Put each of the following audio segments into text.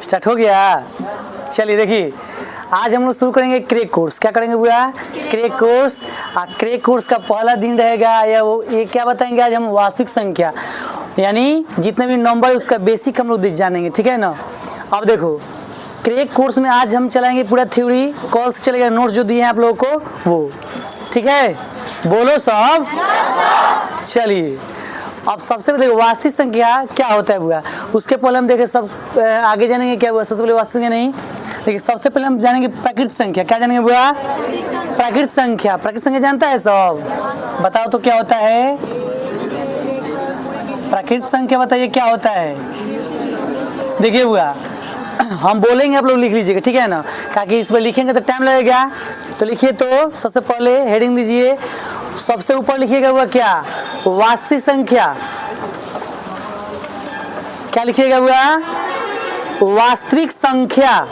Start हो गया। चलिए देखिए, आज हम लोग शुरू करेंगे क्रैक कोर्स। क्या करेंगे भैया? Crack course. क्रैक कोर्स का पहला दिन रहेगा ये क्या बताएंगे आज हम? वास्तविक संख्या, यानी जितने भी नंबर उसका बेसिक हम लोग जानेंगे, ठीक है ना। अब देखो, क्रैक कोर्स में आज हम चलाएंगे पूरा थ्योरी, कॉल से चलेगा, नोट्स जो दिए हैं आप लोगों को वो, ठीक है? बोलो सब। चलिए, अब सबसे पहले वास्तविक संख्या क्या होता है भैया, उसके पहले हम देखें सब आगे जानेंगे क्या हुआ। सबसे पहले वास्तविक संख्या नहीं, देखिए सबसे पहले हम जानेंगे प्राकृतिक संख्या। क्या जानेंगे भैया? प्राकृतिक संख्या। प्राकृतिक संख्या जानता है सब? बताओ तो क्या होता है प्राकृतिक संख्या? बताइए क्या होता है। देखिए भैया, हम बोलेंगे, आप लोग लिख लीजिएगा, ठीक है ना, ताकि इस पर लिखेंगे तो टाइम लगेगा। तो लिखिए, तो सबसे पहले हेडिंग दीजिए, सबसे ऊपर लिखिएगा हुआ क्या? वास्तविक संख्या। क्या लिखिएगा हुआ? वास्तविक संख्या।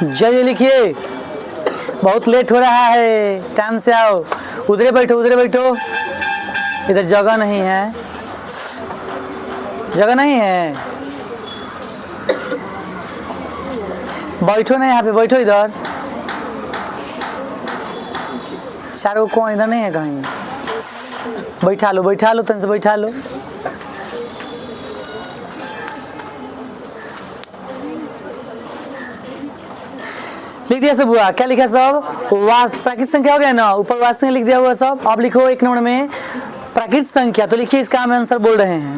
जल्दी लिखिए, बहुत लेट हो रहा है, टाइम से आओ। उधर बैठो, उधर बैठो, इधर जगह नहीं है, जगह नहीं है, बैठो ना यहाँ पे, बैठो इधर। चारों कौन इधर नहीं है कहीं? बैठा लो, बैठा लो, तन से बैठा लो। लिख दिया सब हुआ? क्या लिखा सब? प्राकृतिक संख्या हो गया ना, ऊपर वास्तविक संख्या लिख दिया हुआ सब। अब लिखो एक नंबर में प्राकृतिक संख्या। तो लिखिए, इसका हम आंसर बोल रहे हैं,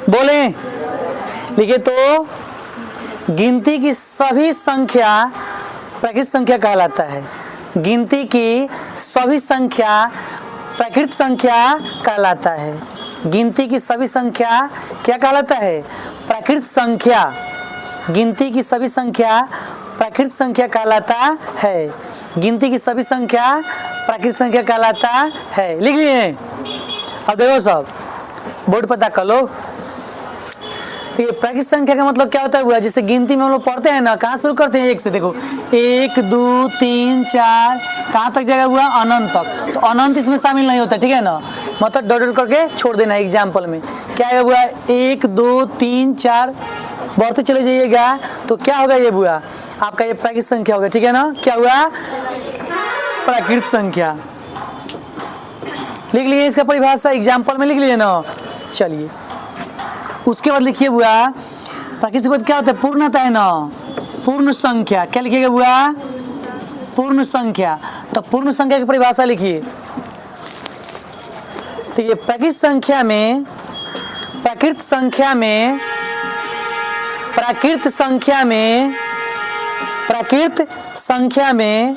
बोले। लिखिए, तो गिनती की सभी संख्या प्राकृतिक संख्या कहलाता है। गिनती की सभी संख्या प्राकृतिक संख्या कहलाता है। गिनती की सभी संख्या क्या कहलाता है? प्राकृतिक संख्या। गिनती की सभी संख्या प्राकृतिक संख्या कहलाता है। गिनती की सभी संख्या प्राकृतिक संख्या कहलाता है। लिख लिए? अब देखो सब, बोर्ड पर कर लो। तो ये प्राकृतिक संख्या का मतलब क्या होता है? जैसे गिनती में हम लोग पढ़ते हैं ना, कहाँ शुरू करते हैं? एक से। देखो, 1 2 3 4, कहाँ तक जाएगा हुआ? अनंत तक। तो अनंत इसमें शामिल नहीं होता, ठीक है ना, मतलब डॉट डॉट करके छोड़ देना। एग्जाम्पल में क्या आएगा हुआ? 1 2 3 4 बढ़ते चले जाइएगा, तो क्या होगा ये बुआ? आपका ये प्राकृतिक संख्या होगा, ठीक है ना। क्या हुआ? प्राकृतिक संख्या। लिख लिए इसका परिभाषा, एग्जाम्पल में लिख लिए ना। चलिए, उसके बाद लिखिए बुआ, प्राकृतिक पद क्या होता है? पूर्णता है ना, पूर्ण संख्या। क्या लिखिएगा बुआ? पूर्ण संख्या। तो पूर्ण संख्या की परिभाषा लिखिए। तो ये प्राकृतिक संख्या में, प्राकृतिक संख्या में, प्राकृतिक संख्या में, प्राकृतिक संख्या में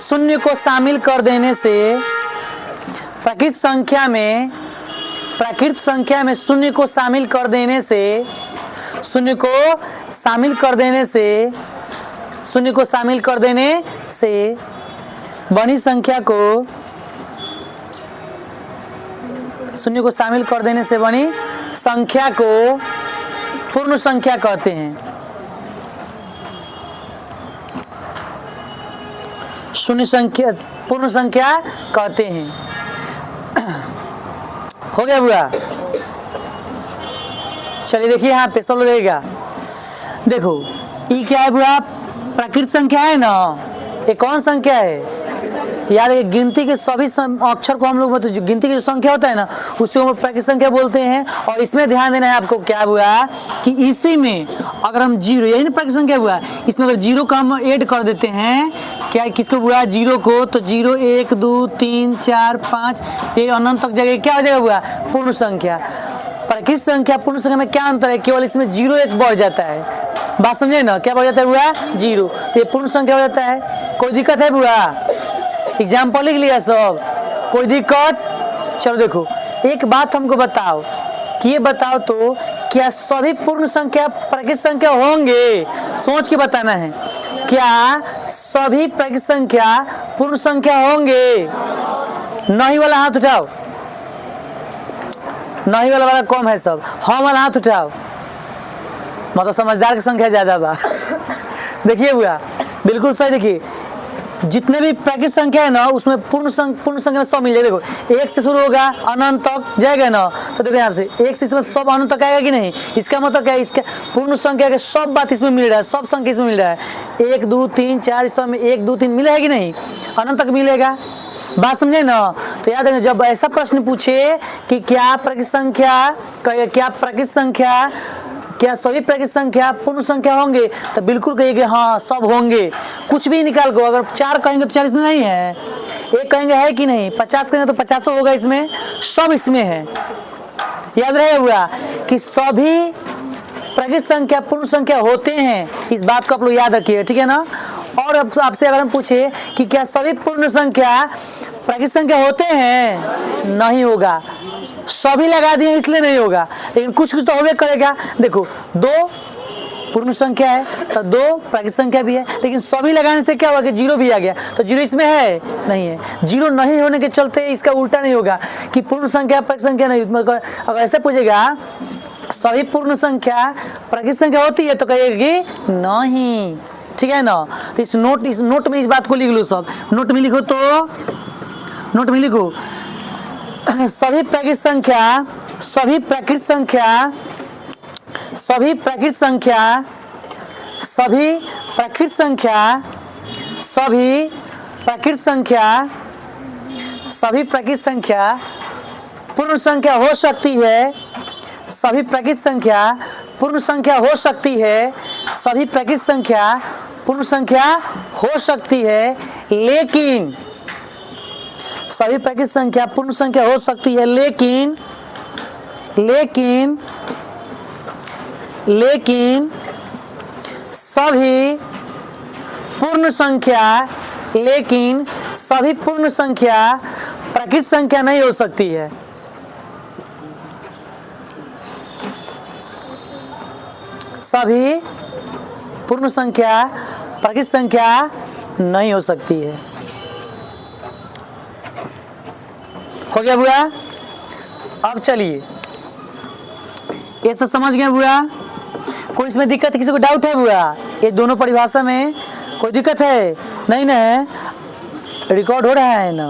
शून्य को शामिल कर देने से, प्राकृतिक संख्या में, प्राकृतिक संख्या में शून्य को शामिल कर देने से, शून्य को शामिल कर देने से, शून्य को शामिल कर देने से बनी संख्या को, शून्य को शामिल कर देने से बनी संख्या को पूर्ण संख्या कहते हैं। शून्य संख्या पूर्ण संख्या कहते हैं। हो गया बुआ? चलिए देखिए, यहाँ पे सब रहेगा। देखो, ये क्या है बुआ? प्राकृतिक संख्या है ना। ये कौन संख्या है? यार, ये गिनती के सभी अक्षर को हम लोग, जो गिनती की जो संख्या होता है ना, उसे हम प्राकृतिक संख्या बोलते हैं। और इसमें ध्यान देना है आपको, क्या हुआ कि इसी में अगर हम जीरो, यही ना प्राकृतिक संख्या हुआ, इसमें अगर जीरो का हम ऐड कर देते हैं, क्या किसको हुआ? जीरो को। तो 0 1 2 3 4 5 ये अनंत तक जाएगा, क्या हो जाएगा हुआ? पूर्ण संख्या। प्राकृतिक संख्या पूर्ण संख्या में क्या अंतर है? केवल इसमें 0 1 बढ़ जाता है। बात समझे ना? क्या बढ़ जाता है हुआ? 0। ये पूर्ण संख्या हो जाता है। कोई दिक्कत है बुआ? एग्जाम्पल लिख लिया सब? कोई दिक्कत? चलो देखो, एक बात हमको बताओ कि ये बताओ तो, क्या सभी पूर्ण संख्या प्राकृतिक संख्या होंगे? सोच के बताना है। क्या सभी प्राकृतिक संख्या पूर्ण संख्या होंगे? नहीं वाला हाथ उठाओ। नहीं वाला कम है सब। हाँ वाला हाथ उठाओ, मतलब समझदार की संख्या ज्यादा बा। देखिए बुआ, बिल्कुल सही। देखिए, जितने भी प्राकृतिक संख्या है ना उसमें पूर्ण संख्या में 100 मिल जाएगा। देखो 1 से शुरू होगा अनंत तक जाएगा ना, तो देखो यहाँ से 1 से इसमें सब अनंत तक आएगा कि नहीं। इसका मतलब क्या है, इसका पूर्ण संख्या का सब बात इसमें मिल रहा है, सब संख्या इसमें मिल रहा है। 1 2 3 4 इस में 1 2 3 मिला है कि नहीं, अनंत तक मिलेगा। बात समझे ना। तो याद रखना जब ऐसा प्रश्न पूछे कि क्या प्राकृतिक संख्या क्या सभी प्राकृतिक संख्या पूर्ण संख्या होंगे, तो बिल्कुल कहिए हाँ सब होंगे। कुछ भी निकाल को, अगर 4 कहेंगे तो 4 इसमें नहीं है, 1 कहेंगे है कि नहीं, 50 कहेंगे तो 50 होगा, इसमें सब इसमें है। याद रहे हुआ कि सभी प्राकृतिक संख्या पूर्ण संख्या होते हैं, इस बात को आप लोग याद रखिए, ठीक है ना। और आपसे अगर हम पूछे कि क्या सभी पूर्ण संख्या प्राकृतिक संख्या होते हैं, नहीं होगा। सभी लगा दिए इसलिए नहीं होगा, लेकिन कुछ कुछ तो होवे करेगा। देखो 2 पूर्ण संख्या है तो 2 प्राकृतिक संख्या भी है, लेकिन सभी लगाने से क्या हुआ कि 0 भी आ गया, तो 0 इसमें है नहीं है। 0 नहीं होने के चलते इसका उल्टा नहीं होगा कि पूर्ण संख्या प्राकृतिक संख्या नहीं। मतलब अगर ऐसे पूछेगा सभी पूर्ण संख्या प्राकृतिक संख्या होती है तो कहेगी नहीं, ठीक है ना। तो इस नोट में इस बात को लिख लो, सब नोट में लिखो, तो नोट में लिखो सभी प्राकृतिक संख्या पूर्ण संख्या हो सकती है, सभी प्राकृतिक संख्या पूर्ण संख्या हो सकती है, सभी प्राकृतिक संख्या पूर्ण संख्या हो सकती है, लेकिन सभी प्राकृतिक संख्या पूर्ण संख्या हो सकती है, लेकिन सभी पूर्ण संख्या प्राकृतिक संख्या नहीं हो सकती है। सभी पूर्ण संख्या प्राकृतिक संख्या नहीं हो सकती है। हो गया बुआ। अब चलिए ये सब समझ गए बुआ। कोई इसमें दिक्कत है, किसी को डाउट है बुआ? ये दोनों परिभाषा में कोई दिक्कत है नहीं ना? रिकॉर्ड हो रहा है ना,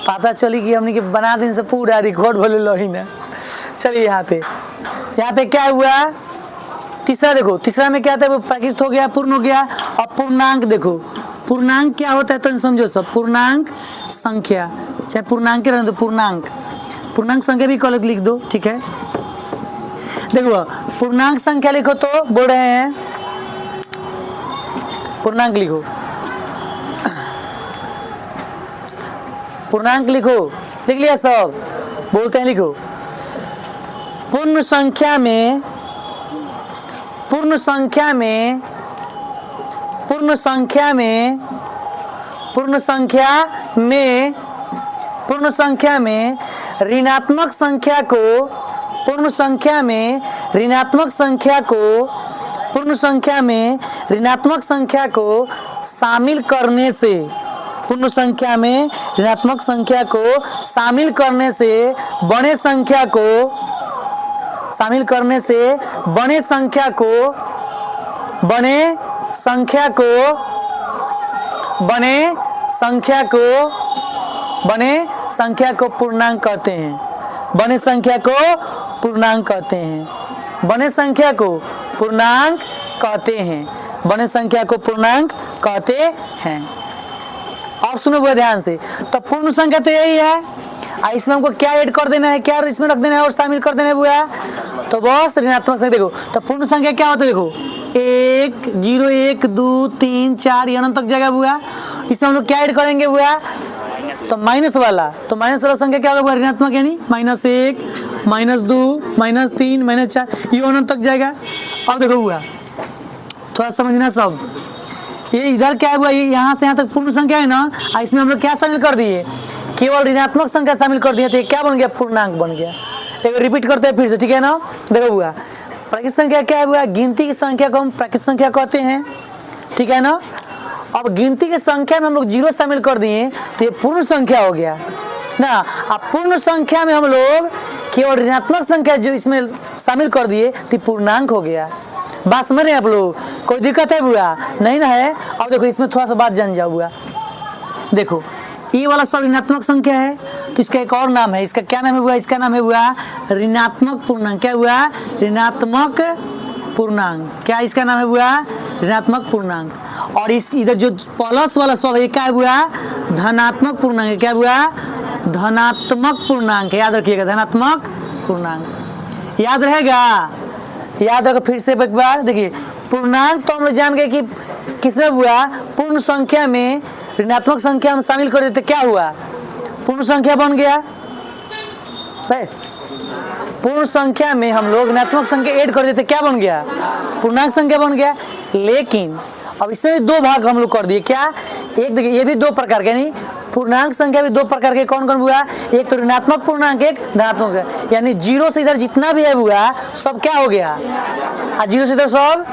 पता चली कि हमने के बना दिन से पूरा रिकॉर्ड बोले लो ही ना। चलिए यहाँ पे क्या हुआ, तीसरा देखो, तीसरा में क्या था, वो प्राकृतिक हो गया, पूर्ण हो गया। अब पूर्णांक देखो, पूर्णांक क्या होता है तो समझो सब। पूर्णांक संख्या, चाहे पूर्णांक रहने दो, पूर्णांक संख्या भी कॉलेज लिख दो, ठीक है। देखो पूर्णांक संख्या लिखो तो बोल रहे हैं पूर्णांक लिखो, पूर्णांक लिखो, लिख लिया सब? बोलते हैं लिखो। पूर्ण संख्या में ऋणात्मक संख्या को पूर्ण संख्या में ऋणात्मक संख्या को शामिल करने से, पूर्ण संख्या में ऋणात्मक संख्या को शामिल करने से बड़े संख्या को पूर्णांक कहते हैं। बड़े संख्या को पूर्णांक कहते हैं। बड़े संख्या को पूर्णांक कहते हैं। बड़े संख्या को पूर्णांक कहते हैं। अब सुनो बुआ ध्यान से। तो पूर्ण संख्या तो यही है, इसमें हमको क्या ऐड कर देना है, क्या इसमें रख देना है और शामिल कर देना है बुआ? तो बस ऋणात्मक संख्या। देखो तो पूर्ण संख्या क्या होता है, देखो 1 0 1 2 3 4 ये अनंत तक जाएगा बुआ। इसमें हम लोग क्या ऐड करेंगे बुआ? तो माइनस वाला। तो माइनस वाला संख्या क्या होगा बुआ? ऋणात्मक, यानी -1 -2 -3 -4 ये अनंत तक जाएगा। अब देखो बुआ थोड़ा समझना सब, ये इधर क्या है बुआ, ये यहाँ से यहाँ तक पूर्ण संख्या है ना, इसमें हम लोग क्या शामिल कर दिए? केवल ऋणात्मक संख्या शामिल कर दिए, तो ये क्या बन गया? पूर्णांक बन गया। एक रिपीट करते हैं फिर से, ठीक है ना। देखो बुआ प्राकृतिक संख्या क्या है बुआ? गिनती की संख्या को हम प्राकृतिक संख्या कहते हैं, ठीक है ना। अब गिनती की संख्या में हम लोग 0 शामिल कर दिए तो ये पूर्ण संख्या हो गया ना। अब पूर्ण संख्या में हम लोग केवल ऋणात्मक संख्या जो इसमें शामिल कर दिए तो पूर्णांक हो गया। बात समझ रहे हैं आप लोग? कोई दिक्कत है बुआ? नहीं ना है। अब देखो इसमें थोड़ा सा बात जान जाओ बुआ। देखो ये वाला सब ऋणात्मक संख्या है, तो इसका एक और नाम है। इसका क्या नाम है बुआ? इसका नाम है बुआ ऋणात्मक पूर्णांक। क्या हुआ? ऋणात्मक पूर्णांक। क्या इसका नाम है बुआ? ऋणात्मक पूर्णांक। और इस इधर जो प्लस वाला सब है क्या है बुआ? धनात्मक पूर्णांक है। क्या बुआ? धनात्मक पूर्णांक। याद रखिएगा, धनात्मक पूर्णांक। याद रहेगा? याद रखो फिर से एक बार। देखिए पूर्णांक तो हम लोग जान गए कि किसमें हुआ? पूर्ण संख्या में ऋणात्मक संख्या हम शामिल कर देते, क्या हुआ? पूर्ण संख्या बन गया। पूर्ण संख्या में हम लोग ऋणात्मक संख्या ऐड कर देते, क्या बन गया? पूर्णांक संख्या बन गया। लेकिन अब इसमें दो भाग हम लोग कर दिए। क्या? एक देखिए ये भी दो प्रकार के, नहीं पूर्णांक संख्या भी दो प्रकार के। कौन कौन हुआ? एक तो ऋणात्मक पूर्णांक, एक धनात्मक। यानी जीरो से इधर जितना भी है हुआ सब क्या हो गया? जीरो से इधर सब,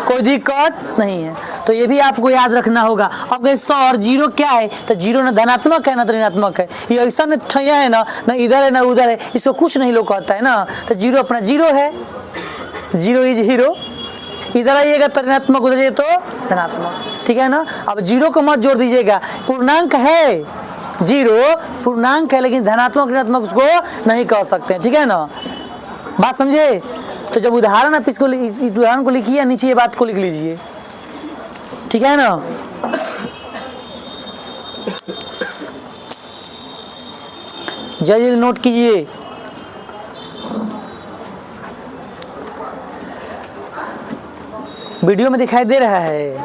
कोई दिक्कत नहीं है। तो ये भी आपको याद रखना होगा। अब 100 और जीरो क्या है? तो जीरो ना धनात्मक है ना तो ऋणात्मक है। ये ऐसा न ठैया है ना इधर है ना उधर है, इसको कुछ नहीं लोग कहता है ना। तो जीरो अपना जीरो है, जीरो इज हीरो। इधर आइएगा तो ऋणात्मक, उधर जाइए तो धनात्मक, ठीक है ना। अब जीरो को मत जोड़ दीजिएगा। पूर्णांक है जीरो, पूर्णांक है, लेकिन धनात्मक ऋणात्मक उसको नहीं कह सकते, ठीक है ना। बात समझे? तो जब उदाहरण आप इसको इस उदाहरण को लिखिए, नीचे ये बात को लिख लीजिए, ठीक है ना। जल्दी नोट कीजिए। वीडियो में दिखाई दे रहा है?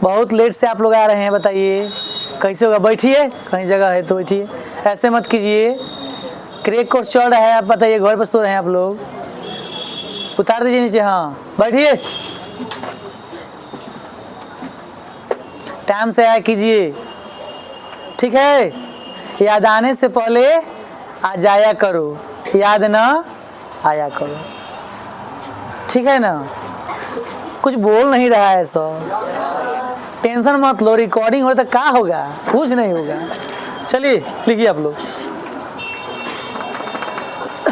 बहुत लेट से आप लोग आ रहे हैं, बताइए कैसे होगा? बैठिए, कहीं जगह है तो बैठिए, ऐसे मत कीजिए। क्रैक कोर्स चल रहा है, आप बताइए घर पर सो रहे हैं आप लोग? उतार दीजिए नीचे। हाँ बैठिए, टाइम से आया कीजिए, ठीक है। याद आने से पहले आ जाया करो, याद ना आया करो, ठीक है ना। कुछ बोल नहीं रहा है सब, टेंशन मत लो। रिकॉर्डिंग हो तो क्या होगा? कुछ नहीं होगा। चलिए लिखिए आप लोग,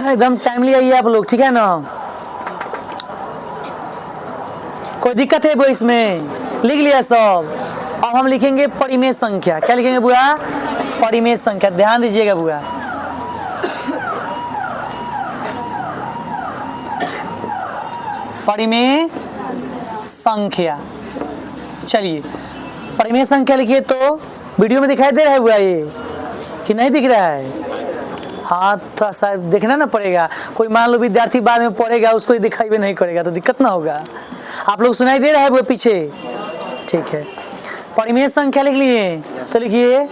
एकदम टाइमली आइए आप लोग, ठीक है ना। कोई दिक्कत है वो इसमें? लिख लिया सब। अब हम लिखेंगे परिमेय संख्या। क्या लिखेंगे बुआ? परिमेय संख्या। ध्यान दीजिएगा बुआ, परिमेय संख्या। चलिए परिमेय संख्या लिखिए। तो वीडियो में दिखाई दे रहा है बुआ ये कि नहीं दिख रहा है? हाँ थोड़ा सा देखना ना पड़ेगा। कोई मान लो विद्यार्थी बाद में पढ़ेगा, उसको दिखाई भी नहीं करेगा तो दिक्कत ना होगा। आप लोग सुनाई दे रहा है वो पीछे? ठीक है। परिमेय संख्या लिख लिए तो लिखिए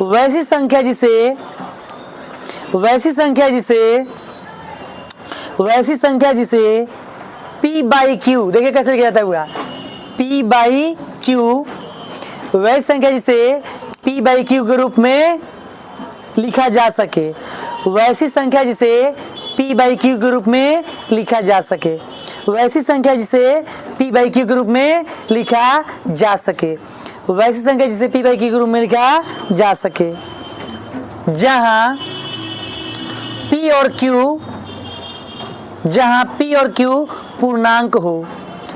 वैसी संख्या जिसे P बाई क्यू, देखिए कैसे लिखा जाता है हुआ P बाई क्यू, वैसी संख्या जिसे P बाई क्यू के रूप में लिखा जा सके। वैसी संख्या जिसे P बाई क्यू के रूप में लिखा जा सके। वैसी संख्या जिसे P बाई क्यू के रूप में लिखा जा सके। वैसी संख्या जिसे P बाई क्यू के रूप में लिखा जा सके, जहां P और Q पूर्णांक हो।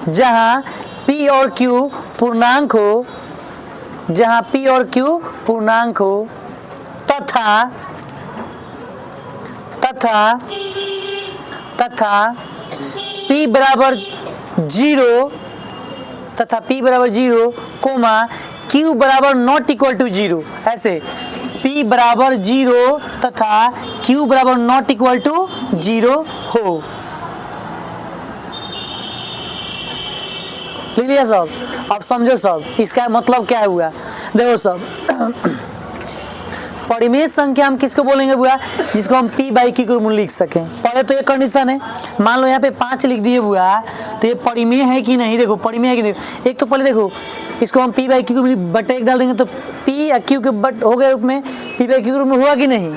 जहां P और Q पूर्णांक हो, तथा P बराबर 0 कोमा Q बराबर नॉट इक्वल टू 0। ऐसे P बराबर 0 तथा Q बराबर नॉट इक्वल टू 0 हो। लिख लिया सब? अब समझो सब इसका मतलब क्या हुआ। देखो सब परिमेय संख्या हम किसको बोलेंगे बुआ? जिसको हम P बाई Q के रूप में लिख सकें। पहले तो ये कंडीशन है, मान लो यहाँ पे 5 लिख दिए बुआ, तो ये परिमेय है कि नहीं? देखो परिमेय है कि नहीं। एक तो पहले देखो इसको हम P बाई Q के बटे 1 डाल देंगे तो P या Q के बट हो गए रूप में, P बाई Q के रूप में हुआ कि नहीं?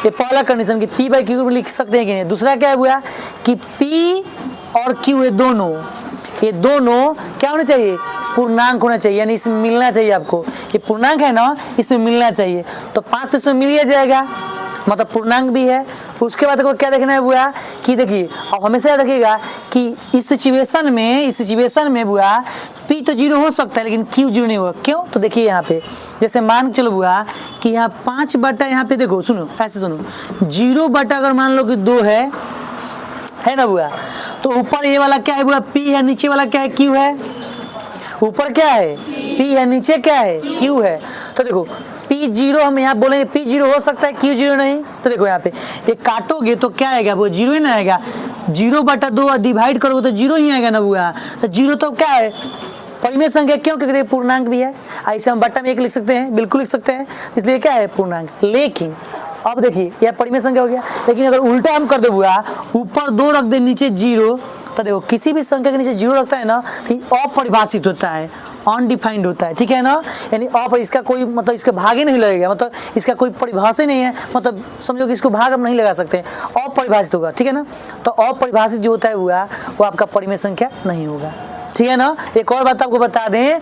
ये पहला कंडीशन कि P बाई Q के रूप में लिख सकते हैं कि नहीं। दूसरा क्या है बुआ कि P और Q ये दोनों क्या होने चाहिए? पूर्णांक होना चाहिए, यानी इसमें मिलना चाहिए आपको। ये पूर्णांक है ना, इसमें मिलना चाहिए। तो 5 तो इसमें मिल ही जाएगा, मतलब पूर्णांक भी है। उसके बाद देखो क्या देखना है बुआ कि देखिए अब हमेशा याद रखिएगा कि इस सिचुएशन में बुआ p तो 0 हो सकता है लेकिन q 0 नहीं होगा। क्यों? तो देखिए यहाँ पे जैसे मान चलो बुआ कि यहाँ 5 बटा यहाँ पे देखो सुनो ऐसे सुनो 0 बटा अगर मान लो कि 2 है ना बुआ, तो ऊपर ये वाला क्या है बुआ p है, नीचे वाला क्या है q है। ऊपर क्या है p है, नीचे क्या है q है। तो देखो P0 हम यहाँ बोलेंगे P0 हो सकता है Q0 नहीं। तो देखो यहाँ पे ये काटोगे तो क्या आएगा वो 0 ही ना आएगा। 0 बटा 2 डिवाइड करोगे तो 0 ही आएगा ना बुआ। तो 0 तो क्या है परिमेय संख्या। क्यों? क्योंकि पूर्णांक भी है। ऐसे हम बटा में 1 लिख सकते हैं, बिल्कुल लिख सकते हैं, इसलिए क्या है पूर्णांक। लेकिन अब देखिए यह परिमेय संख्या हो गया। लेकिन अगर उल्टा हम कर दे बुआ ऊपर 2 रख दे नीचे 0, तो देखो किसी भी संख्या के नीचे 0 रखता है ना तो अपरिभाषित होता है, अनडिफाइंड होता है, ठीक है ना। यानी इसका कोई मतलब इसके भाग ही नहीं लगेगा, मतलब इसका कोई परिभाषा नहीं है, मतलब समझो कि इसको भाग हम नहीं लगा सकते, अपरिभाषित होगा, ठीक है ना। तो अपरिभाषित जो होता है हुआ वो आपका परिमेय संख्या नहीं होगा, ठीक है ना। एक और बात आपको बता दें,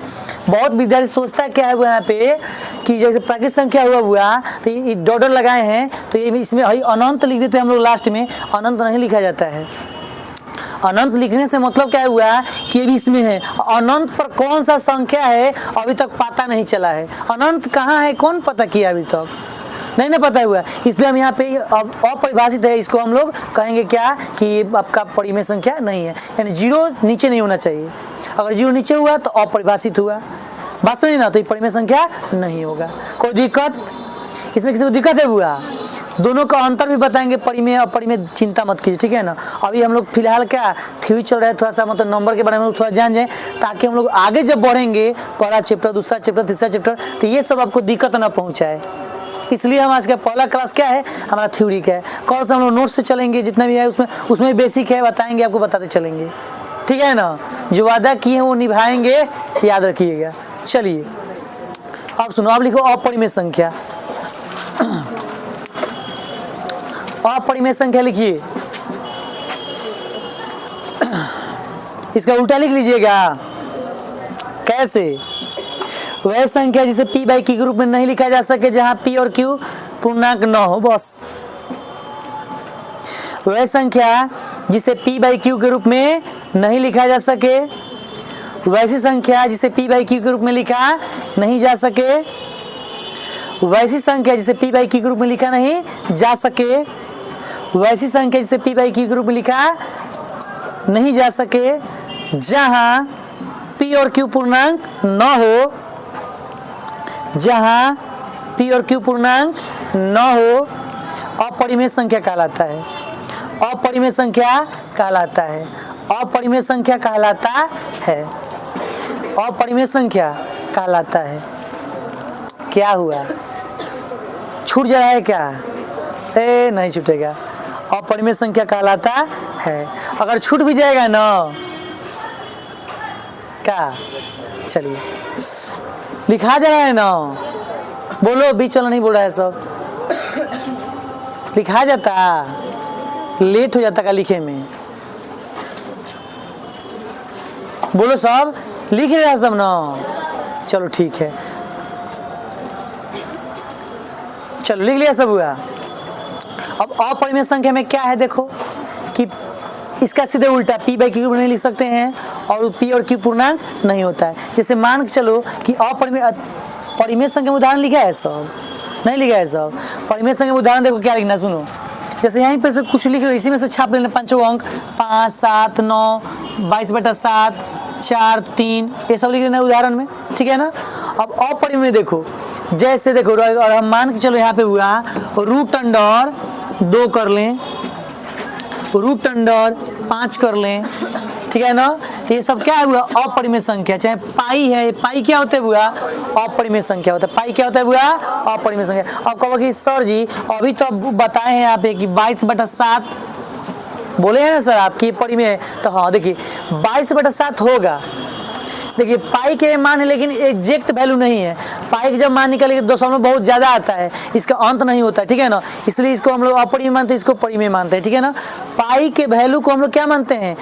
बहुत विद्यार्थी सोचता है क्या है वो यहाँ पे कि जैसे प्राकृतिक संख्या हुआ तो ये डॉलर लगाए हैं तो ये इसमें अनंत लिख देते हैं हम लोग लास्ट में। अनंत नहीं लिखा जाता है। अनंत लिखने से मतलब क्या हुआ कि ये भी इसमें है। अनंत पर कौन सा संख्या है अभी तक पता नहीं चला है। अनंत कहाँ है कौन पता किया अभी तक नहीं ना पता हुआ, इसलिए हम यहाँ पे अपरिभाषित है, इसको हम लोग कहेंगे क्या कि आपका परिमेय संख्या नहीं है। यानी 0 नीचे नहीं होना चाहिए। अगर 0 नीचे हुआ तो अपरिभाषित हुआ, बात समझे ना, तो ये परिमेय संख्या नहीं होगा। कोई दिक्कत इसमें? किसी को दिक्कत है हुआ? दोनों का अंतर भी बताएंगे, परिमेय और अपरिमेय, चिंता मत कीजिए, ठीक है ना। अभी हम लोग फिलहाल क्या थ्योरी चल रहा है, थोड़ा सा मतलब नंबर के बारे में थोड़ा जान जाए ताकि हम लोग आगे जब बढ़ेंगे पहला चैप्टर, दूसरा चैप्टर, तीसरा चैप्टर, तो ये सब आपको दिक्कत ना पहुंचाए। इसलिए हम आज का पहला क्लास क्या है हमारा थ्योरी का है। कल से हम लोग नोट्स से चलेंगे, जितना भी है उसमें बेसिक है बताएंगे, आपको बताते चलेंगे, ठीक है ना। जो वादा किए हैं वो निभाएंगे, याद रखिएगा। चलिए अब सुनो, अब लिखो अपरिमेय संख्या। अपरिमेय संख्या लिखिए, इसका उल्टा लिख लीजिएगा। कैसे? वह संख्या जिसे p बाई q के रूप में नहीं लिखा जा सके जहां p और q पूर्णांक न हो, बस। वह संख्या जिसे p बाई q के रूप में नहीं लिखा जा सके, वैसी संख्या जिसे p बाई q के रूप में लिखा नहीं जा सके, वैसी संख्या जिसे p बाई q के रूप में लिखा नहीं जा सके, वैसी संख्या जिसे p बाई q के रूप में लिखा नहीं जा सके जहां p और q पूर्णांक न हो, जहां p और q पूर्णांक न हो, अपरिमेय संख्या कहलाता है। अपरिमेय संख्या कहलाता है। अपरिमेय संख्या कहलाता है। अपरिमेय संख्या कहलाता है। क्या हुआ? छूट जा रहा है क्या? नहीं छूटेगा। अपरिमेय संख्या कहलाता है। अगर छूट भी जाएगा ना क्या, चलिए लिखा जा रहा है ना, बोलो, बीच वाला नहीं बोल रहा है, सब लिखा जाता, लेट हो जाता का लिखे में, बोलो सब लिख रहे हैं सब ना। चलो ठीक है, चलो लिख लिया सब हुआ। अब अपरिमेय संख्या में क्या है देखो कि इसका सीधे उल्टा p बाई q नहीं लिख सकते हैं और p और q पूर्णांक नहीं होता है। जैसे मान के चलो कि परिमेय संख्या में उदाहरण लिखा है, सब नहीं लिखा है। सब परिमेय संख्या में उदाहरण देखो क्या लिखना, सुनो। जैसे यहीं पे से कुछ लिख लो, इसी में से छाप लेना पांचों अंक, 5, 7, 9, 22/7, 4, 3, ये सब लिख लेना उदाहरण में, ठीक है ना। अब अपरिमेय देखो, जैसे देखो और हम मान के चलो यहाँ पे हुआ रूट अंडर 2 कर लें, रूट अंडर 5 कर लें, ठीक है ना। तो ये सब क्या हुआ अपरिमेय संख्या। चाहे पाई है, पाई क्या होता है हुआ अपरिमेय संख्या होता है। पाई क्या होता है हुआ अपरिमेय संख्या। अब कहो कि सर जी अभी तो बताए हैं यहाँ पे कि 22/7 बोले हैं ना सर आपकी परिमेय, तो हाँ देखिए 22/7 होगा। देखिए पाई के मान है लेकिन एग्जैक्ट वैल्यू नहीं है। पाई के जब मान निकलेगा दशमलव बहुत ज्यादा आता है, इसका अंत नहीं होता है, ठीक है ना। इसलिए इसको हम लोग अपरिमेय मानते हैं, इसको परिमेय मानते हैं, ठीक है ना। पाई के वैल्यू को हम लोग क्या मानते हैं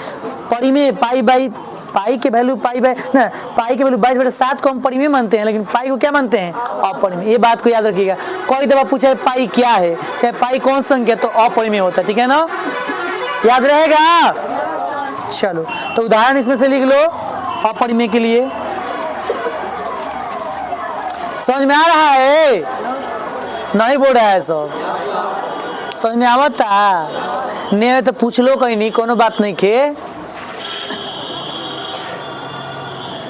परिमेय, पाई बाई पाई के वैल्यू पाई के वैल्यू 22/7 को हम परिमेय मानते हैं, लेकिन पाई को क्या मानते हैं? अपरिमेय। ये बात को याद रखिएगा। कोई दफा पूछे पाई क्या है, चाहे पाई कौन संख्या, तो अपरिमेय होता है। ठीक है ना, याद रहेगा। चलो तो उदाहरण इसमें से लिख लो अपरिमेय के लिए। समझ में आ रहा है? नहीं बोल रहा है सब? समझ में आवता? नहीं तो पूछ लो, कहीं नहीं, कोनो बात नहीं के।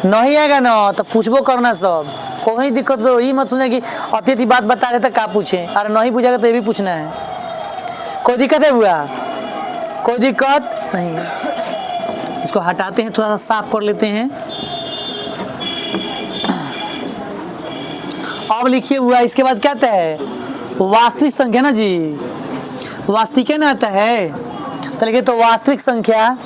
नहीं आएगा ना तो पूछबो करना सब, कोई दिक्कत तो ही मत सुने कि अति बात बता रहे तो क्या पूछे। अरे नहीं पूछेगा तो ये भी पूछना है। कोई दिक्कत है बुआ? कोई दिक्कत नहीं। इसको हटाते हैं, थोड़ा सा साफ कर लेते हैं। अब लिखिए बुआ, इसके बाद क्या आता है? वास्तविक संख्या ना जी, वास्तविक क्या ना आता है? तो लिखिए तो वास्तविक संख्या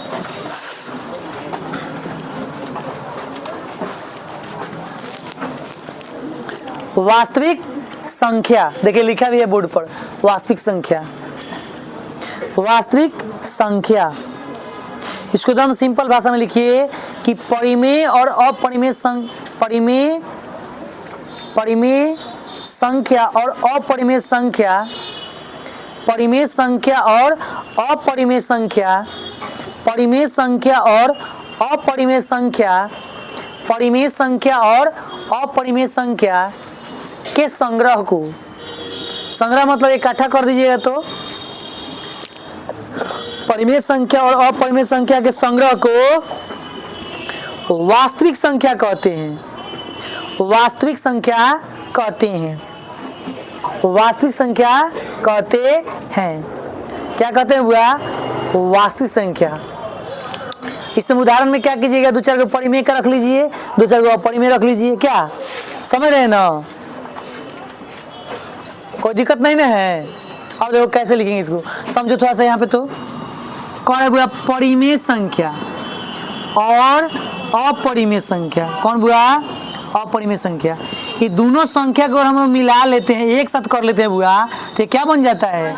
वास्तविक संख्या, देखिए लिखा भी है बोर्ड पर, वास्तविक संख्या। वास्तविक संख्या इसको एकदम सिंपल भाषा में लिखिए कि परिमेय और अपरिमेय परिमेय संख्या और अपरिमेय संख्या, परिमेय संख्या और अपरिमेय संख्या, परिमेय संख्या और अपरिमेय संख्या, परिमेय संख्या और अपरिमेय संख्या के संग्रह को, संग्रह मतलब इकट्ठा कर दीजिएगा तो परिमेय संख्या और अपरिमेय संख्या के संग्रह को वास्तविक संख्या कहते हैं। वास्तविक संख्या कहते हैं। वास्तविक संख्या कहते हैं। क्या कहते हैं बुआ? वास्तविक संख्या। इसमें उदाहरण में क्या कीजिएगा, 2-4 को परिमेय का रख लीजिए, 2-4 को अपरिमेय रख लीजिए। क्या समझ रहे हैं ना? कोई दिक्कत नहीं ना है? अब देखो कैसे लिखेंगे इसको, समझो थोड़ा सा। यहाँ पे तो कौन है बुआ? परिमेय संख्या और अपरिमेय संख्या। कौन बुआ? अपरिमेय संख्या। ये दोनों संख्या को हम लोग मिला लेते हैं, एक साथ कर लेते हैं बुआ, तो क्या बन जाता है?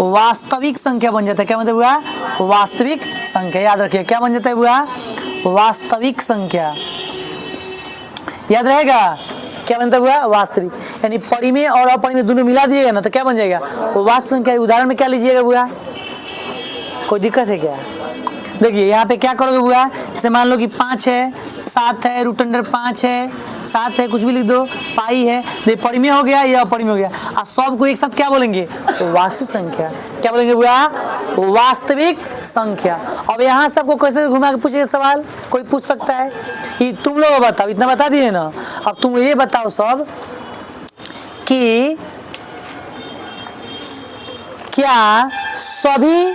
वास्तविक संख्या बन जाता है। क्या बनता है बुआ? वास्तविक संख्या। याद रखिए क्या बन जाता है बुआ? वास्तविक संख्या। याद रहेगा क्या बनता है बुआ? वास्तविक। यानी परिमेय और अपरिमेय दोनों मिला दिएगा ना तो क्या बन जाएगा? वास्तविक संख्या। उदाहरण में क्या लीजिएगा बुआ? कोई दिक्कत है क्या? देखिए यहाँ पे क्या करोगे बुआ, जैसे मान लो कि 5 है, 7 है, √5 है, 7 है, कुछ भी लिख दो, पाई है, ये परिमेय हो गया, ये अपरिमेय हो गया। और सबको एक साथ क्या बोलेंगे? वास्तविक संख्या। क्या बोलेंगे बुआ? वास्तविक संख्या। अब यहाँ सबको कैसे घुमा के पूछेगा सवाल, कोई पूछ सकता है कि तुम लोग बताओ, इतना बता दिए ना, अब तुम ये बताओ सब कि क्या सभी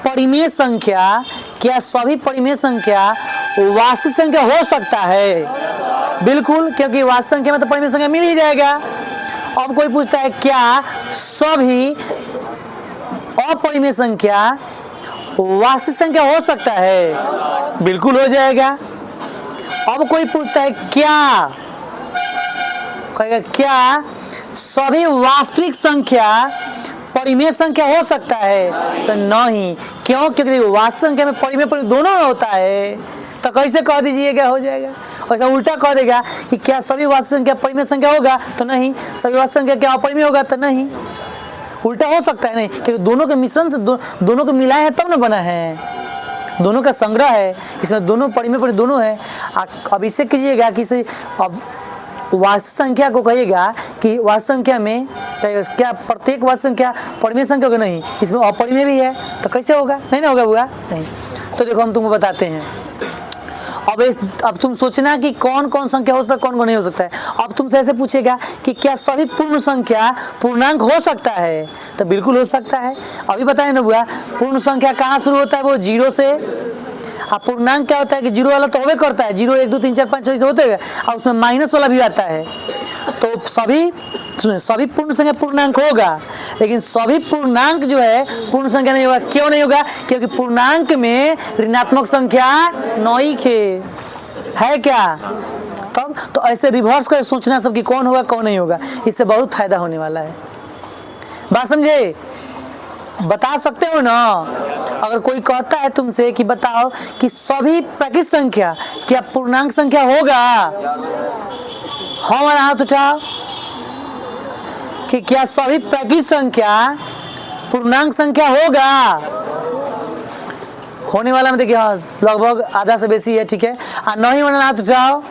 परिमेय संख्या, क्या सभी परिमेय संख्या वास्तविक संख्या हो सकता है? बिल्कुल, क्योंकि वास्तविक संख्या में तो परिमेय संख्या मिल ही जाएगा। अब कोई पूछता है क्या सभी अपरिमेय संख्या वास्तविक संख्या हो सकता है? बिल्कुल हो जाएगा। अब कोई पूछता है क्या, कहेगा क्या सभी वास्तविक संख्या परिमेय संख्या हो सकता है? तो नहीं। क्यों? क्योंकि वास्तविक संख्या में परिमेय दोनों होता है। तो कैसे कह दीजिएगा हो जाएगा? ऐसा उल्टा कह देगा कि क्या सभी वास्तविक संख्या परिमेय संख्या होगा? तो नहीं। सभी वास्तविक संख्या क्या अपरिमेय होगा? तो नहीं। उल्टा हो सकता है नहीं, क्योंकि दोनों के मिश्रण से दोनों को मिलाए हैं तब ना बना है, दोनों का संग्रह है, इसमें दोनों परिमेय दोनों है। अब इसे कीजिएगा कि अब वास्तविक संख्या को कहिएगा कि वास्तविक संख्या में क्या प्रत्येक वास्तविक संख्या परिमेय संख्या होगा? नहीं, इसमें अपरिमेय भी है। तो कैसे होगा? नहीं ना होगा बुआ? नहीं। तो देखो हम तुमको बताते हैं। अब तुम सोचना कि कौन कौन संख्या हो सकता है, कौन कौन नहीं हो सकता है। अब तुमसे ऐसे पूछेगा कि क्या सभी पूर्ण संख्या पूर्णांक हो सकता है? तो बिल्कुल हो सकता है। अभी बताए ना बुआ, पूर्ण संख्या कहाँ शुरू होता है? वो 0 से। अब पूर्णांक क्या होता है कि 0 वाला तो होवे करता है, 0 1 2 3 4 5 6 होते हैं, और उसमें माइनस वाला भी आता है। तो सभी पूर्ण संख्या पूर्णांक होगा, लेकिन सभी पूर्णांक जो है पूर्ण संख्या नहीं होगा। क्यों नहीं होगा? क्योंकि पूर्णांक में ऋणात्मक संख्या नहीं है क्या? तब तो ऐसे रिवर्स कर सोचना सब कि कौन होगा कौन नहीं होगा, इससे बहुत फायदा होने वाला है। बात समझे? बता सकते हो ना? अगर कोई कहता है तुमसे कि बताओ कि सभी प्राकृत संख्या क्या पूर्णांक संख्या होगा, हमारा हाथ उठाओ कि क्या सभी प्राकृत संख्या पूर्णांक संख्या होगा। होने वाला में देखिए हाँ लगभग आधा से बेसी है, ठीक है। और नहीं होना हाथ उठाओ।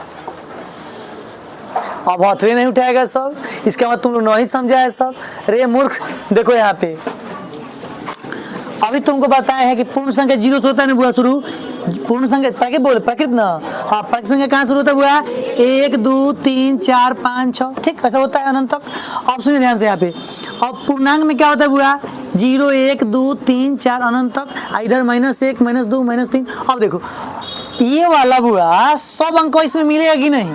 अब हाथवे नहीं उठाएगा सब, इसका मतलब तुम लोग नहीं समझा है सब। रे मूर्ख, देखो यहाँ पे अभी तुमको बताया है कि पूर्ण संख्या 0 से होता है ना बुआ शुरू। पूर्ण संख्या प्राकृत बोले, प्राकृत ना, हाँ प्राकृत संख्या कहाँ शुरू होता है बुआ? 1 2 3 4 5 6, ठीक ऐसा होता है अनंत तक। अब सुनिए ध्यान से यहाँ पे, अब पूर्णांक में क्या होता है बुआ? 0 1 2 3 4 अनंत तक, इधर -1 -2 -3। अब देखो ये वाला बुआ सब अंक इसमें मिलेगा कि नहीं?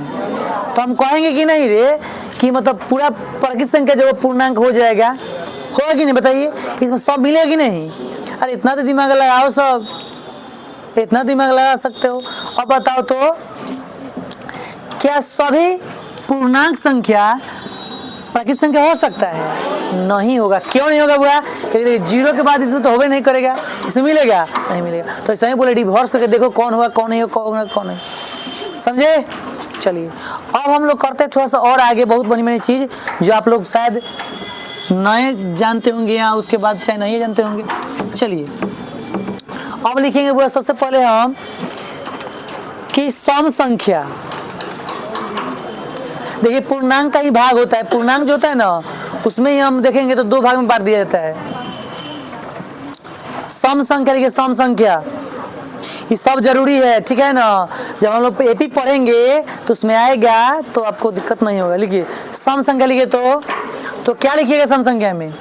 तो हम कहेंगे कि नहीं रे कि मतलब पूरा प्राकृत संख्या जो पूर्णांक हो जाएगा, होगा कि नहीं बताइए? इसमें सब मिलेगा कि नहीं? अरे इतना तो दिमाग लगाओ सब, इतना दिमाग लगा सकते हो। अब बताओ तो क्या सभी पूर्णांक संख्या प्राकृत संख्या हो सकता है? नहीं होगा। क्यों नहीं होगा बुआ? क्योंकि 0 के बाद इसमें तो होबे नहीं करेगा, इसमें मिलेगा नहीं मिलेगा। तो ऐसा ही बोले डिवोर्स करके देखो कौन होगा कौन नहीं होगा, कौन नहीं। समझे? चलिए अब हम लोग करते हैं थोड़ा सा और आगे, बहुत बड़ी बड़ी चीज जो आप लोग शायद नए जानते होंगे या उसके बाद चाहे नहीं जानते होंगे। चलिए अब लिखेंगे बुआ सबसे पहले हम कि सम संख्या। देखिए पूर्णांक का ही भाग होता है, पूर्णांक जो होता है ना उसमें ही हम देखेंगे तो 2 भाग में बांट दिया जाता है। सम संख्या लिखिए, सम संख्या ये सब जरूरी है, ठीक है ना। जब हम लोग एपी पढ़ेंगे तो उसमें आएगा तो आपको दिक्कत नहीं होगा। लिखिए सम संख्या, लिखिए तो क्या लिखिएगा सम संख्या में?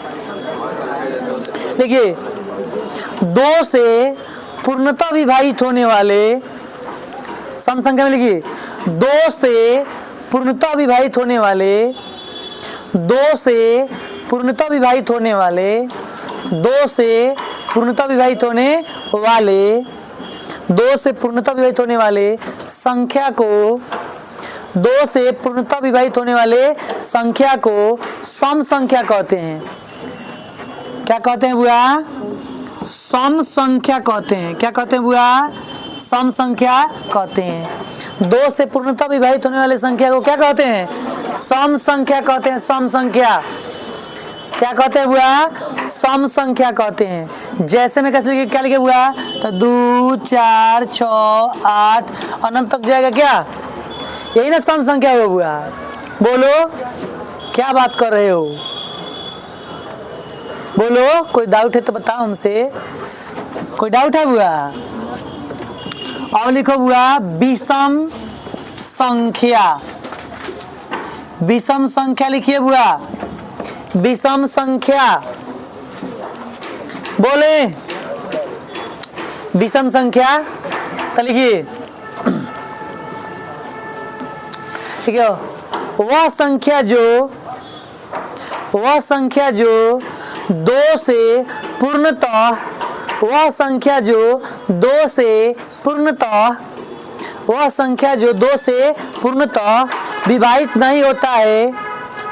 लिखिए 2 से पूर्णतः विभाजित होने वाले, सम संख्या में लिखिए 2 से पूर्णतः विभाजित होने वाले, 2 से पूर्णतः विभाजित होने वाले, 2 से पूर्णतः विभाजित होने वाले, 2 से पूर्णतः विभाजित होने वाले संख्या को, 2 से पूर्णतः विभाजित होने वाले संख्या को सम संख्या कहते हैं। क्या कहते हैं बुआ? सम संख्या कहते हैं। क्या कहते हैं बुआ? सम संख्या कहते हैं। 2 से पूर्णतः विभाजित होने वाले संख्या को क्या कहते हैं? सम संख्या कहते हैं। सम संख्या क्या कहते हैं बुआ? सम संख्या कहते हैं। जैसे में कैसे लिखे, क्या लिखे बुआ? तो 2 4 6 8 अनंत तक जाएगा क्या? यही ना सम संख्या हो बुआ? बोलो क्या बात कर रहे हो? बोलो कोई डाउट है तो बताओ हमसे। कोई डाउट है बुआ? और लिखो बुआ विषम संख्या। विषम संख्या लिखिए बुआ, विषम संख्या। बोले विषम संख्या तो लिखिए, ठीक है। वह संख्या जो 2 से पूर्णतः, वह संख्या जो 2 से पूर्णतः, वह संख्या जो 2 से पूर्णतः विभाजित नहीं होता है,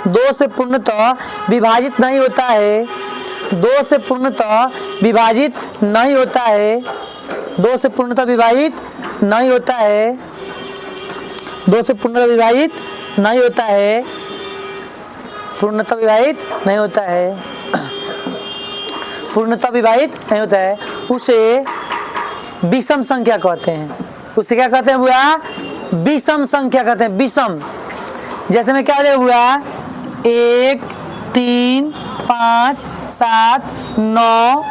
2 से पूर्णतः विभाजित नहीं होता है, 2 से पूर्णतः विभाजित नहीं होता है, 2 से पूर्णतः विभाजित नहीं होता है, 2 से पूर्णतः विभाजित नहीं होता है, पूर्णतः विभाजित नहीं होता है, पूर्णतः विभाजित नहीं होता है, उसे विषम संख्या कहते हैं। उसे क्या कहते हैं बुआ? विषम संख्या कहते हैं। विषम जैसे में क्या हो जाएगा बुआ? 1 3 5 7 9,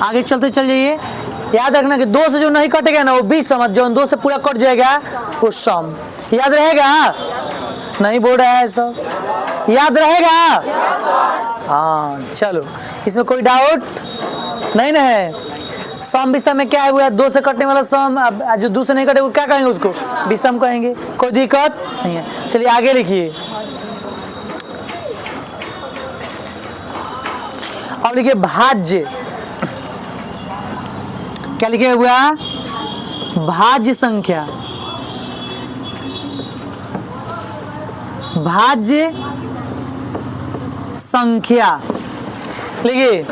आगे चलते चल जाइए। याद रखना कि 2 से जो नहीं कटेगा ना वो विषम, जो 2 से पूरा कट जाएगा वो सम। याद रहेगा? नहीं बोल रहा है सब, याद रहेगा? हाँ चलो, इसमें कोई डाउट नहीं ना है। सम विषम में क्या है बुआ? 2 से कटने वाला सम, अब जो 2 से नहीं कटे वो क्या कहेंगे? उसको विषम कहेंगे। कोई दिक्कत नहीं है। चलिए आगे लिखिए। अब लिखिए भाज्य। क्या लिखिएगा बुआ? भाज्य संख्या। भाज्य संख्या लिखिए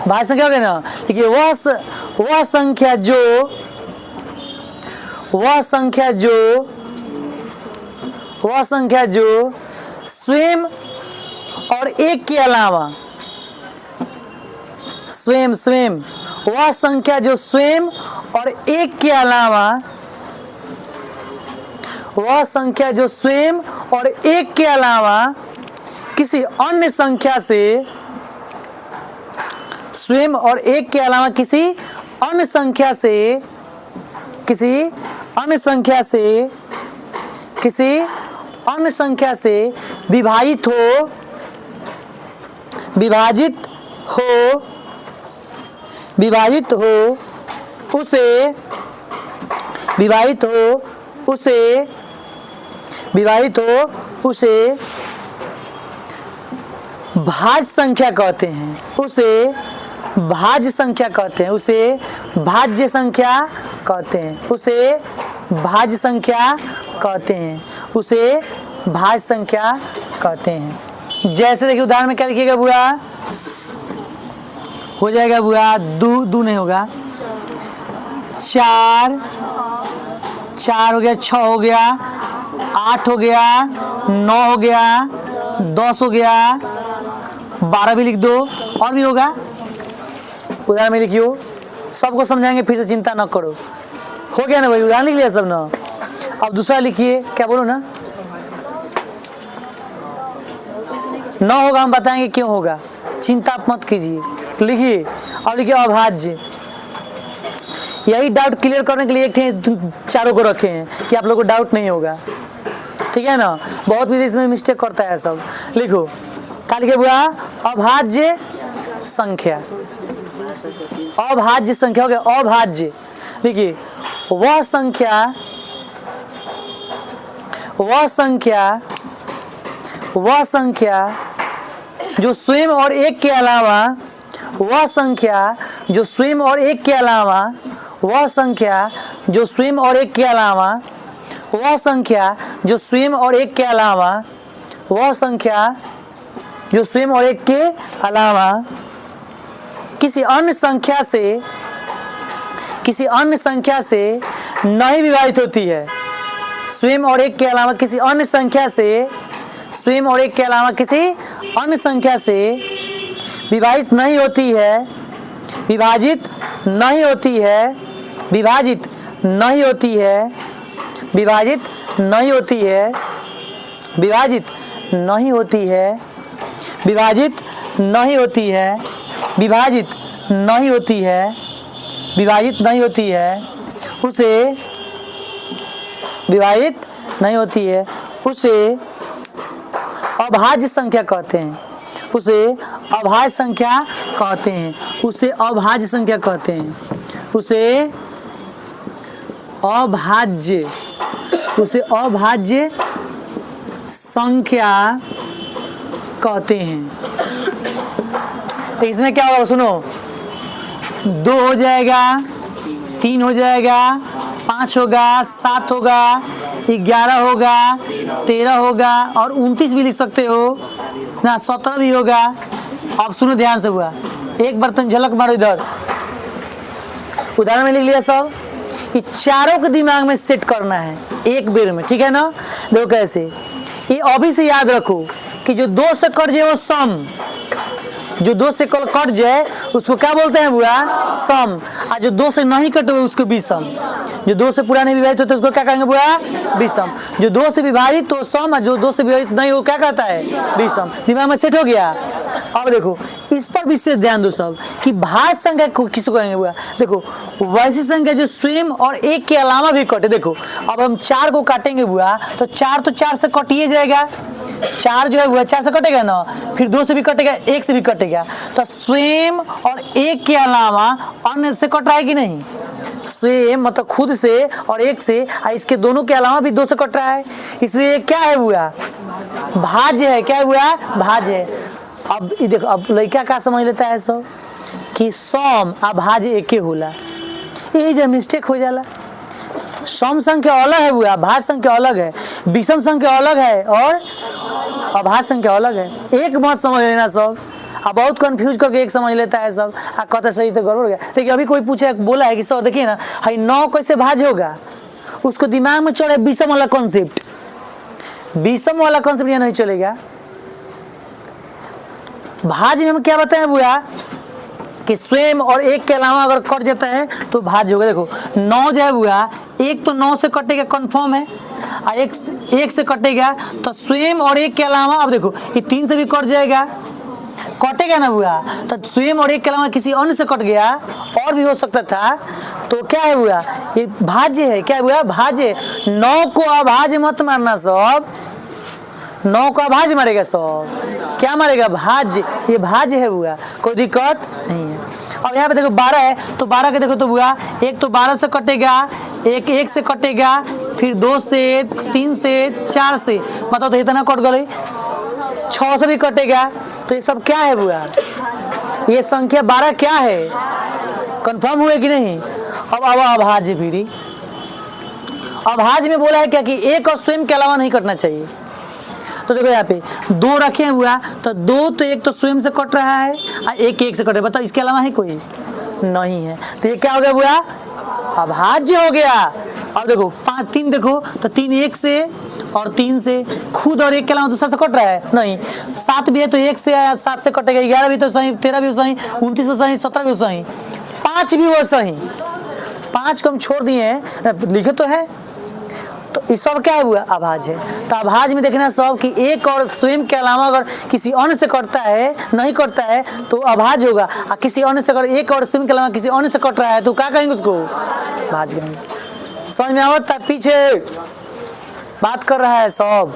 भाज्य संख्या हो गया ना। देखिए वह संख्या जो स्वयं और एक के अलावा वह संख्या जो स्वयं और एक के अलावा किसी अन्य संख्या से विभाजित हो उसे भाज्य संख्या कहते हैं। उसे भाज्य संख्या कहते हैं। जैसे देखिए उदाहरण में क्या लिखिएगा बुआ, हो जाएगा बुआ, दो नहीं होगा, 4 हो गया, 6 हो गया, 8 हो गया, 9 हो गया, 10 हो गया, 12 भी लिख दो, और भी होगा, उदाहरण में लिखियो, सबको समझाएंगे, फिर से चिंता न करो। हो गया ना भाई, उदाहरण लिख लिया सब ना। अब दूसरा लिखिए, क्या बोलो ना, 9 होगा, हम बताएंगे क्यों होगा, चिंता मत कीजिए। लिखिए, अब लिखिए अभाज्य। यही डाउट क्लियर करने के लिए एक चारों को रखे हैं कि आप लोगों को डाउट नहीं होगा, ठीक है ना। बहुत भी इसमें मिस्टेक करता है सब। लिखो, क्या लिखे बुआ, अभाज्य संख्या हो गया, अभाज्य। लिखिए, वह संख्या जो स्वयं और एक के अलावा वह संख्या जो स्वयं और एक के अलावा वह संख्या जो स्वयं और एक के अलावा वह संख्या जो स्वयं और एक के अलावा वह संख्या जो स्वयं और एक के अलावा किसी अन्य संख्या से नहीं विभाजित होती है। स्वयं और एक के अलावा किसी अन्य संख्या से स्वयं और एक के अलावा किसी अन्य संख्या से विभाजित नहीं होती है, विभाजित नहीं होती है, विभाजित नहीं होती है, विभाजित नहीं होती है, विभाजित नहीं होती है, विभाजित नहीं होती है, विभाजित नहीं होती है, विभाजित नहीं होती है, उसे विभाजित नहीं होती है, उसे अभाज्य संख्या कहते हैं। उसे अभाज्य संख्या कहते हैं। उसे अभाज्य संख्या कहते हैं। उसे अभाज्य संख्या कहते हैं। इसमें क्या होगा सुनो, 2 हो जाएगा, 3 हो जाएगा, 5 होगा, 7 होगा, 11 होगा, 13 होगा और 29 भी लिख सकते हो ना, 17 भी होगा। अब सुनो ध्यान से हुआ, एक बर्तन झलक मारो इधर, उदाहरण में लिख लिया सब। ये चारों को दिमाग में सेट करना है एक बेर में, ठीक है ना। देखो कैसे, ये अभी से याद रखो कि जो 2 से कट जाए वो सम, जो 2 से कट जाए उसको क्या बोलते हैं बुआ, सम। और जो 2 से नहीं कटे उसको विषम। जो 2 से पूरा नहीं विभाजित होता उसको क्या कहेंगे बुआ, विषम। जो 2 से विभाजित तो सम, और जो 2 से विभाजित नहीं हो क्या कहता है, विषम। दिमाग में सेट हो गया। अब देखो इस पर विशेष ध्यान दो सब कि भाज्य संख्या किसको कहेंगे बुआ। देखो वैसी संख्या जो स्वयं और एक के अलावा भी कटे। देखो अब हम 4 को काटेंगे बुआ तो 4 तो 4 से कटिए जाएगा, 4 जो है वो 4 से कटेगा ना, फिर 2 से भी कटेगा, 1 से भी कटेगा। तो स्वयं और एक के अलावा अन्य से कट रहा है कि नहीं, स्वयं मतलब खुद से और एक से, इसके दोनों के अलावा भी 2 से कट रहा है, इसलिए क्या है बुआ, भाज्य है। क्या है बुआ, भाज्य है। अब देखो, अब लड़का क्या समझ लेता है सब कि सम अभाज्य एके होला, यही जब मिस्टेक हो जाला। सम संख्या अलग है बुआ, भाज्य संख्या अलग है, विषम संख्या अलग है और अभाज्य संख्या अलग है। एक बात समझ लेना सब, अब बहुत कंफ्यूज करके एक समझ लेता है सब, कहता सही तो गड़बड़ हो गया। देखिए अभी कोई पूछे बोला है कि सर देखिए ना हाई 9 कैसे भाज होगा, उसको दिमाग में चढ़े विषम वाला कॉन्सेप्ट, विषम वाला कॉन्सेप्ट यहाँ नहीं चलेगा। भाज में हम क्या बताएं बुआ कि स्वयं और एक के अलावा अगर कट जाता है तो भाज्य होगा। देखो 9 जो है बुआ, एक तो 9 से कटेगा कंफर्म है, और एक से कटेगा तो स्वयं और एक के अलावा, अब देखो ये 3 से भी कट जाएगा, कटेगा ना बुआ, तो स्वयं और एक के अलावा किसी अन्य से कट गया, और भी हो सकता था, तो क्या है बुआ ये भाज्य है। क्या है बुआ भाज्य। 9 को अभाज्य मत मारना सब, 9 को अभाज्य मारेगा सब, क्या मारेगा भाज्य, ये भाज्य है बुआ, कोई दिक्कत नहीं है। अब यहाँ पे देखो 12 है तो 12 के देखो तो बुआ, एक तो 12 से कटेगा, एक से कटेगा, फिर 2 से, 3 से, 4 से, मतलब तो इतना कट गई, 6 से भी कटेगा, तो ये सब क्या है बुआ, ये संख्या 12 क्या है, कंफर्म हुए कि नहीं। अब अभाज्य पीढ़ी, अभाज्य में बोला है क्या कि एक और स्वयं के अलावा नहीं कटना चाहिए। तो देखो यहाँ पे 2 रखे हैं हुआ, तो 2 तो एक तो स्वयं से कट रहा है और एक से कट रहा है, बताओ इसके अलावा है कोई नहीं है, तो ये क्या हो गया बुआ अभाज्य हो गया। अब देखो 5 3 देखो तो 3 एक से और 3 से, खुद और एक के अलावा दूसरा से कट रहा है नहीं। 7 भी है तो 1 से आया, 7 से कटेगा, 11 भी तो सही, 13 भी सही, 29 भी सही, 17 भी सही, 5 भी वो सही, 5 को हम छोड़ दिए हैं, लिखे तो है, तो इस सब क्या हुआ अभाज्य है। तो अभाज्य में देखना सब कि एक और स्वयं के अलावा अगर किसी अन्य से कटता है, नहीं कटता है तो अभाज्य होगा, और किसी अन्य से अगर एक और स्वयं के अलावा किसी अन्य से कट रहा है तो क्या कहेंगे उसको भाज्य कहेंगे। समझ में आवता, पीछे बात कर रहा है सब,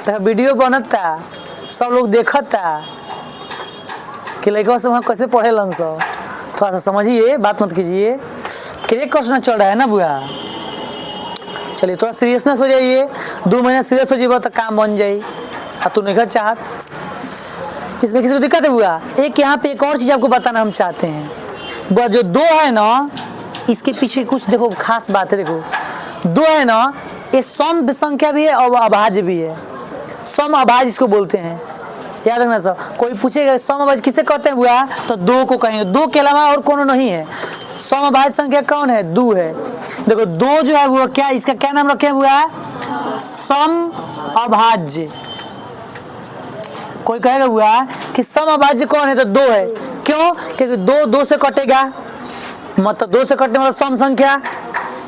तो वीडियो बनता सब लोग देखता कि लड़का सब कैसे पढ़े लन सब, थोड़ा सा समझिए, बात मत कीजिए, क्रेक क्वेश्चन चल रहा है ना बुआ। चलिए थोड़ा सीरियसनेस हो जाइए, 2 महीना सीरियस हो जाइए तो काम बन जाए, और तू नहीं चाहत, इसमें किसी को दिक्कत है बुआ। एक यहाँ पे एक और चीज आपको बताना हम चाहते हैं बुआ, जो 2 है ना इसके पीछे कुछ देखो खास बात है। देखो 2 है ना ये सम संख्या भी है और अभाज्य भी है, सम अभाज्य इसको बोलते हैं, याद रखना सब। कोई पूछेगा सम अभाज्य किसे कहते हैं बुआ, तो 2 को कहेंगे, 2 के अलावा और कौन नहीं है। सम अभाज्य संख्या कौन है, 2 है। देखो 2 जो है वो क्या, इसका क्या नाम रखे हुआ है सम अभाज्य। कोई कहेगा हुआ कि सम अभाज्य कौन है, तो 2 है, क्यों, क्योंकि 2 से कटेगा, मतलब 2 से कटने वाला सम संख्या,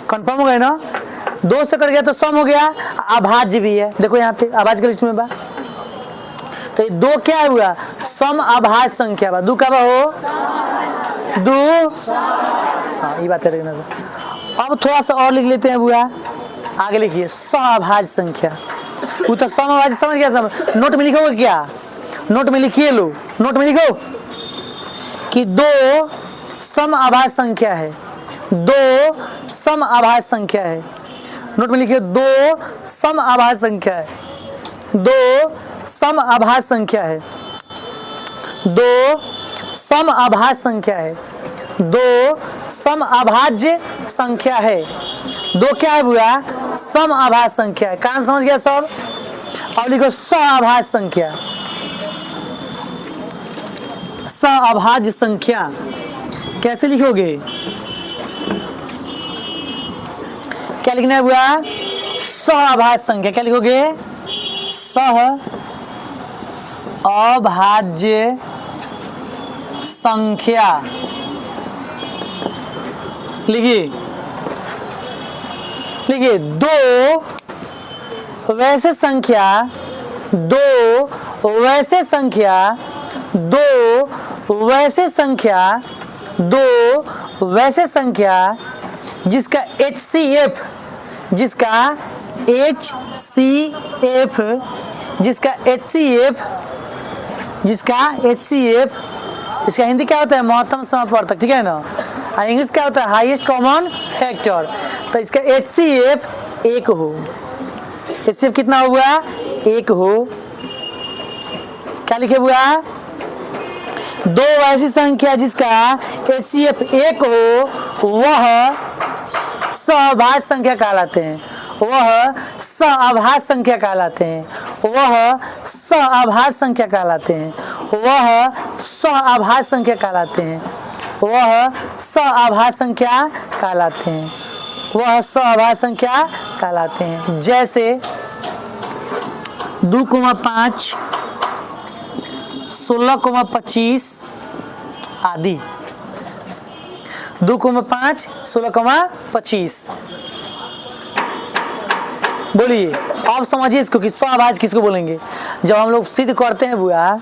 कंफर्म हो गया ना, 2 से कट गया तो सम हो गया, अभाज्य भी है। देखो यहाँ पे अभाज्य के लिस्ट में बा, तो ये 2 क्या है हुआ सम अभाज्य संख्या बा, 2 का बा हो 2, हाँ ये बात है। अब थोड़ा सा और लिख लेते हैं बुआ, आगे लिखिए सभाज्य संख्या, वो तो समभाज्य समझ गया, समझ नोट में लिखोगे क्या, नोट में लिखिए लो, नोट में लिखो कि 2 सम अभाज्य संख्या है, 2 सम अभाज्य संख्या है, नोट में लिखिए 2 सम अभाज्य संख्या है, 2 सम अभाज्य संख्या है, 2 सम अभाज्य संख्या है, 2 सम अभाज्य संख्या है, 2 क्या है बुआ सम अभाज्य संख्या है, कहां समझ गया सब। अब लिखो सअभाज्य संख्या, सअभाज्य संख्या कैसे लिखोगे, क्या लिखना है बुआ सअभाज्य संख्या, क्या लिखोगे सह अभाज्य संख्या, लिखिए लिखिए 2 वैसे संख्या, 2 वैसे संख्या, 2 वैसे संख्या, 2 वैसे संख्या जिसका HCF, जिसका HCF, जिसका HCF, जिसका HCF, इसका हिंदी क्या होता है महत्तम समापवर्तक, ठीक है ना, और इंग्लिश क्या होता है हाईएस्ट कॉमन फैक्टर। तो इसका HCF 1 हो, HCF कितना हुआ 1 हो, क्या लिखे हुआ 2 ऐसी संख्या जिसका HCF 1 हो वह सअभाज्य संख्या कहलाते हैं, वह सअभाज्य संख्या कहलाते हैं, वह सआभाज्य संख्या कहलाते हैं। वह सआभाज्य संख्या कहलाते हैं। वह सआभाज्य संख्या कहलाते हैं। वह सआभाज्य संख्या कहलाते हैं। जैसे 2,5, 16,25 आदि। 2,5, 16,25। बोलिए आप समझिए इसको कि सआभाज्य किसको बोलेंगे। जब हम लोग सिद्ध करते हैं बुआ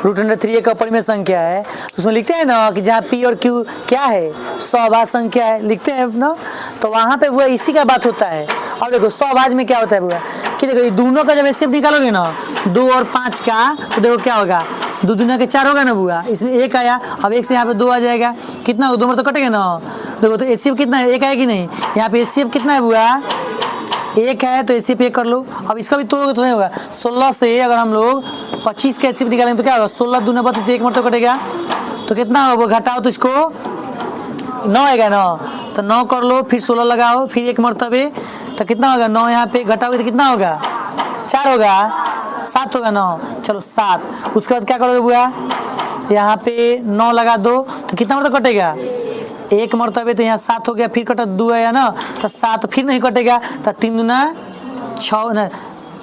√3 एक अपरिमेय संख्या है, उसमें लिखते हैं ना कि जहाँ P और Q क्या है, सआभाज्य संख्या है, लिखते हैं ना, तो वहाँ पे बुआ इसी का बात होता है। और देखो सआभाज्य में क्या होता है बुआ कि देखो ये दोनों का जब HCF निकालोगे ना 2 और 5 का, तो देखो क्या होगा, 2 दूना के 4 होगा ना बुआ, इसमें 1 आया, अब 1 से यहाँ पे 2 आ जाएगा, कितना होगा, 2 बार तो कटेगा ना। देखो तो HCF कितना है, 1 है कि नहीं, यहाँ पे HCF कितना है बुआ, 1 है, तो HCF 1 कर लो। अब इसका भी तोड़ोगे तो नहीं होगा। 16 से अगर हम लोग 25 का HCF निकालेंगे तो क्या होगा, 16 दूना 32, 1 मरतबा कटेगा, तो कितना होगा, घटाओ तो इसको 9 आएगा ना, तो 9 कर लो, फिर 16 लगाओ, फिर 1 मरतबे, तो कितना होगा, 9 यहाँ पे घटाओगे तो कितना होगा, 4 होगा, 7 होगा 9, चलो 7। उसके बाद क्या करोगे बुआ, यहाँ पे 9 लगा दो तो कितना मरतबा कटेगा, 1 मरतबे, तो यहाँ 7 हो गया, फिर कटा 2 आया ना, तो 7 फिर नहीं कटेगा, तो 3 दूना 6 ना,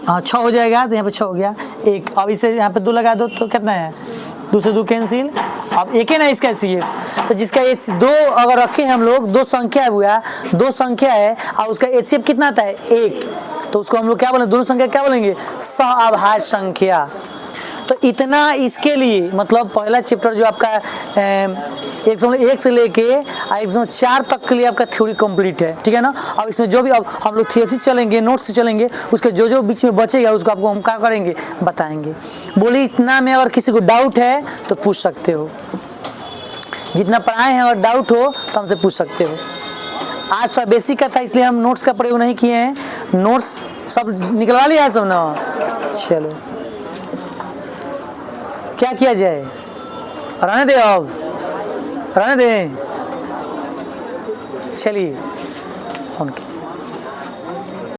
हाँ 6 हो जाएगा, तो यहाँ पे 6 हो गया 1। अब इसे यहाँ पे 2 लगा दो तो कितना है, 2 से 2 कैंसिल, अब 1 है ना इसका HCF, तो जिसका 2 अगर रखे हम लोग, 2 संख्या है बुआ, 2 संख्या है और उसका HCF कितना आता है 1, तो उसको हम लोग क्या बोलेंगे, दोनों संख्या क्या बोलेंगे, सआभाज्य संख्या। तो इतना इसके लिए मतलब पहला चैप्टर जो आपका 101 से लेके 104 तक के लिए आपका थ्योरी कंप्लीट है, ठीक है ना। अब इसमें जो भी अब हम लोग थ्योरी चलेंगे, नोट्स से चलेंगे, उसके जो जो बीच में बचेगा उसको आपको हम क्या करेंगे, बताएंगे। बोलिए इतना में अगर किसी को डाउट है तो पूछ सकते हो, जितना पढ़ाए हैं, अगर डाउट हो तो हमसे पूछ सकते हो। आज थोड़ा बेसिक का था इसलिए हम नोट्स का प्रयोग नहीं किए हैं, नोट्स सब निकलवा लिया है सब ना। चलो क्या किया जाए, रहने दे, अब रहने दे, चलिए फोन कीजिए।